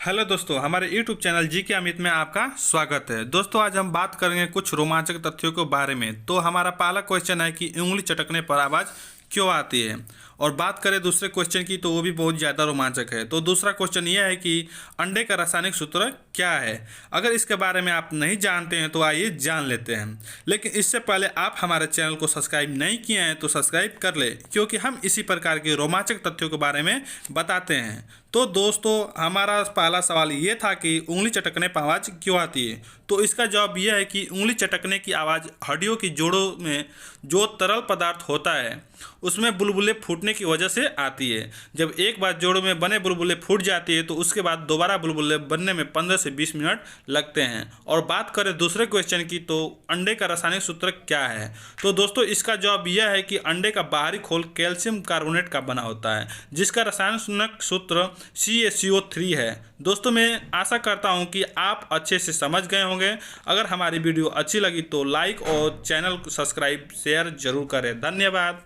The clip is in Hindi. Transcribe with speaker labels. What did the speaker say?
Speaker 1: हेलो दोस्तों, हमारे YouTube चैनल जी के अमित में आपका स्वागत है। दोस्तों, आज हम बात करेंगे कुछ रोमांचक तथ्यों के बारे में। तो हमारा पहला क्वेश्चन है कि उंगली चटकने पर आवाज़ क्यों आती है। और बात करें दूसरे क्वेश्चन की तो वो भी बहुत ज़्यादा रोमांचक है। तो दूसरा क्वेश्चन ये है कि अंडे का रासायनिक सूत्र क्या है। अगर इसके बारे में आप नहीं जानते हैं तो आइए जान लेते हैं। लेकिन इससे पहले आप हमारे चैनल को सब्सक्राइब नहीं किए हैं तो सब्सक्राइब कर ले, क्योंकि हम इसी प्रकार के रोमांचक तथ्यों के बारे में बताते हैं। तो दोस्तों, हमारा पहला सवाल ये था कि उंगली चटकने पर आवाज़ क्यों आती है। तो इसका जवाब यह है कि उंगली चटकने की आवाज़ हड्डियों की जोड़ों में जो तरल पदार्थ होता है उसमें बुलबुले फूटने की वजह से आती है। जब एक बार जोड़ों में बने बुलबुले फूट जाती है तो उसके बाद दोबारा बुलबुले बनने में 15 से 20 मिनट लगते हैं। और बात करें दूसरे क्वेश्चन की तो अंडे का रासायनिक सूत्र क्या है। तो दोस्तों, इसका जवाब यह है कि अंडे का बाहरी खोल कैल्शियम कार्बोनेट का बना होता है, जिसका रासायनिक सूत्र CaCO3 है। दोस्तों, मैं आशा करता हूं कि आप अच्छे से समझ गए होंगे। अगर हमारी वीडियो अच्छी लगी तो लाइक और चैनल को सब्सक्राइब शेयर जरूर करें। धन्यवाद।